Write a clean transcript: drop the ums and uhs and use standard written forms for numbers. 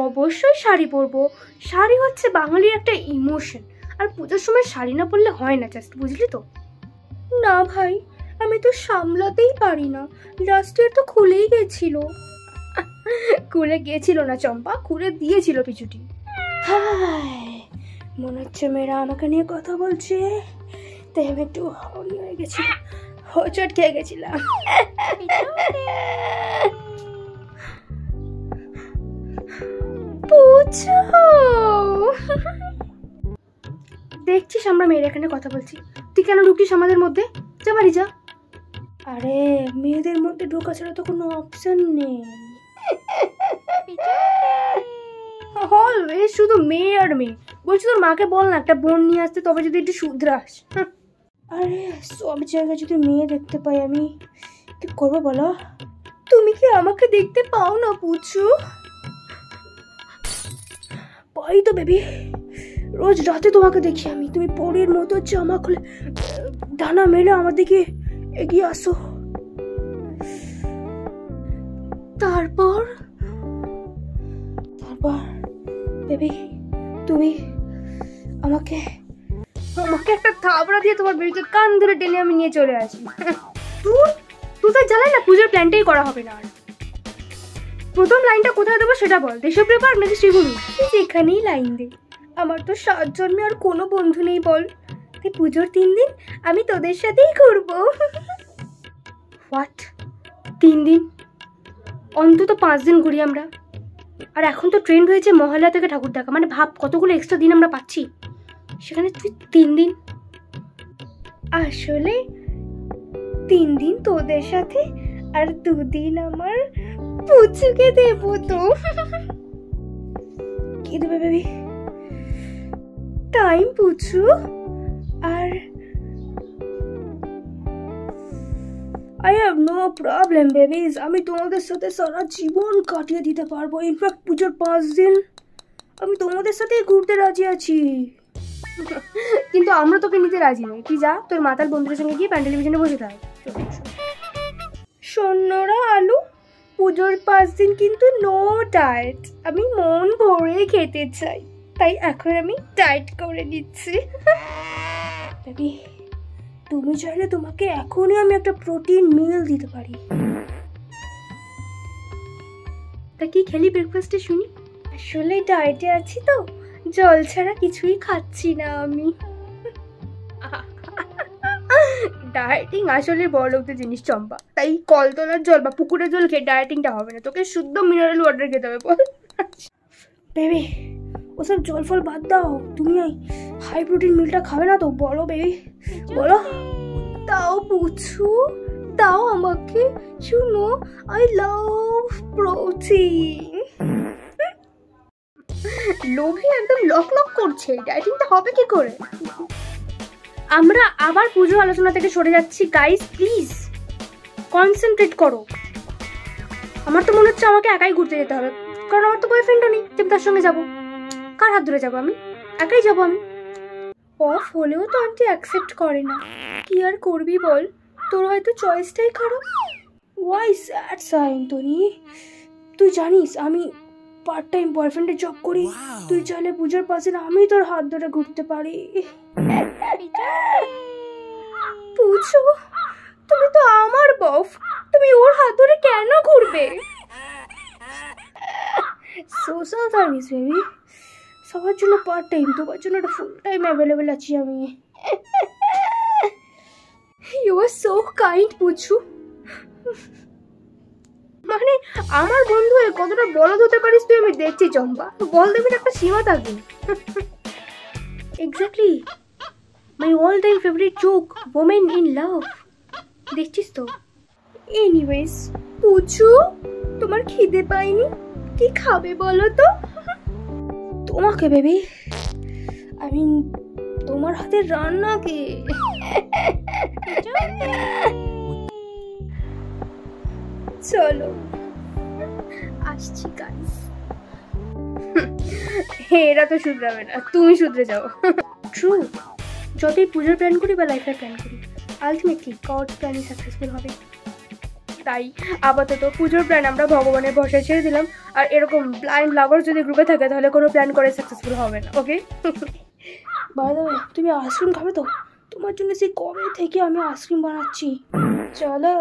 অবশ্যই শাড়ি পরবো। শাড়ি হচ্ছে বাঙালির একটা ইমোশন, আর পুজোর সময় শাড়ি না পরলে হয় না, জাস্ট বুঝলি তো। না ভাই, আমি তো সামলাতেই পারি না, লাস্ট ইয়ার তো খুলেই গেছিল। খুলে গিয়েছিল না চম্পা, খুলে দিয়েছিল পিছুটি। মনে হচ্ছে মেয়েরা আমাকে নিয়ে কথা বলছে, তাই আমি একটু হরি হয়ে গেছিলাম, হোঁচট খেয়ে গেছিলাম। দেখছিস আমরা মেয়েরা এখানে কথা বলছি, তুই কেন ঢুকছিস আমাদের মধ্যে? যা বাড়ি যা। আরে মেয়েদের মধ্যে ঢোকা ছাড়া তো কোনো অপশন নেই, অলওয়েজ শুধু মেয়ে আর মেয়ে। বলছি তোর মাকে বল না একটা বোন নিয়ে আসতে, তবে যদি একটু শুধরাস। আরে সব জায়গায় যদি মেয়ে দেখতে পাই আমি কি করবো বলো? তুমি কি আমাকে দেখতে পাও না পুচু? পাই তো বেবি, রোজ রাতে তোমাকে দেখি আমি, তুমি পরীর মতো জামা খুলে ডানা মেলে আমার দিকে এগিয়ে আসো। তারপর বেবি তুমি আমাকে একটা থাবড়া দিয়ে তোমার বেবিকে কান ধরে টেনে আমি নিয়ে চলে আসি। তুই তো জানাই না পুজোর প্ল্যানটাই করা হবে না। আর প্রথম লাইনটা কোথায় দেবো সেটা বল, দেশপ্রিয় পার্ক নাকি শ্রীভূমি? যেখানেই লাইন দে, আমার তো 7 জন্মে আর কোনো বন্ধু নেই বল, তাই পুজোর 3 দিন আমি তোদের সাথেই ঘুরবো। হোয়াট 3 দিন? অন্তত 5 দিন ঘুরি আমরা। আর এখন তো ট্রেন্ড হয়েছে মহালয়া থেকে ঠাকুর দেখা, মানে ভাব কতগুলো এক্সট্রা দিন আমরা পাচ্ছি, সেখানে তুই 3 দিন। আসলে 3 দিন তোদের সাথে আর 2 দিন আমার পুচুকে দেবো। তো কি দেবে বেবি? টাইম পুচু। আর I have no problem babies, আমি তোমাদের সাথে সারা জীবন কাটিয়ে দিতে পারবো। ইনফ্যাক্ট পুজোর 5 দিন আমি তোমাদের সাথেই ঘুরতে রাজি আছি। কিন্তু আমরা তোকে নিতে রাজি নই, তুই যা তোর মাতাল বন্ধুদের সঙ্গে গিয়ে প্যান্ডেল পিছনে বসে থাক। সন্ন্যরা আলু, পুজোর 5 দিন কিন্তু নো ডায়েট, আমি মন ভরে খেতে চাই, তাই এখন আমি ডায়েট করে নিচ্ছি। বেবি তুমি চাইলে তোমাকে এখনই আমি একটা প্রোটিন মিল দিতে পারি। তা কি খেলি ব্রেকফাস্টে শুনি? আসলে ডায়েটে আছি তো, জল ছাড়া কিছুই খাচ্ছি না আমি। ডায়েটিং আসলে বড় লোকদের জিনিস চম্পা, তাই কলতলার জল বা পুকুরের জল খেয়ে ডায়েটিংটা হবে না, তোকে শুদ্ধ মিনারেল ওয়াটার খেতে হবে। বল বেবি, ওসব জল ফল বাদ দাও, তুমি হাই প্রোটিন মিলটা খাবে না তো? বলো বেবি বলো। দাও পুচু দাও আমাকে, শুনো আই লাভ প্রোটিন। লোভে একদম লক লক করছে, ডায়েটিংটা হবে কি করে? আমরা আবার পুজো আলোচনা থেকে সরে যাচ্ছি গাইস, প্লিজ কনসেন্ট্রেট করো। আমার তো মনে হচ্ছে আমাকে একাই ঘুরতে যেতে হবে, কারণ আমার তো বয়ফ্রেন্ডও নেই যে তার সঙ্গে যাবো। কার হাত ধরে যাবো? আমি একাই যাবো। আমি অফ হলেও তো আন্টি অ্যাকসেপ্ট করে না, কি আর করবি বল, তোর হয়তো চয়েসটাই খারাপ। ওয়াই স্যাড সাইন তোনি, তুই জানিস আমি পার্ট টাইম বয়ফ্রেন্ডের জব করি, তুই চাইলে পুজোর পাশে আমি তোর হাত ধরে ঘুরতে পারি। পুজো তুমি তো আমার বফ, তুমি ওর হাত ধরে কেন ঘুরবে? সোশ্যাল সার্ভিস বেবি, সবার জন্য পার্ট টাইম, তোমার জন্য একটা ফুল টাইম অ্যাভেলেবেল আছি আমি। ইউ আর সো কাইন্ড পুচু। মানে আমার বন্ধু হয়ে কতটা বলদ হতে পারিস তুই আমি দেখছি চম্পা, বল দেবেন একটা সীমা থাকে। Exactly my all time favourite joke, women in love, দেখছিস তো। এনিওয়েজ পুচু, তোমার খিদে পাইনি? কি খাবে বলো তো? তোমাকে বেবি, আমি তোমার হাতের রান্না কে। চলো আসছি গাইস। এরা তো শুধরাবে না, তুমি শুধরে যাও। ট্রু, যতই পুজোর প্ল্যান করি বা লাইফের প্ল্যান করি, আলটিমেটলি গডস প্ল্যানই সাকসেসফুল হবে। তাই আপাতত পুজোর প্ল্যান আমরা ভগবানের ভরসায় ছেড়ে দিলাম। আর এরকম ব্লাইন্ড লাভার যদি গ্রুপে থাকে তাহলে কোনো প্ল্যান করে সাকসেসফুল হবে না। ওকে বাই দ্য ওয়ে, তুমি আইসক্রিম খাবে তো? তোমার জন্য সেই কবে থেকে আমি আইসক্রিম বানাচ্ছি। চলো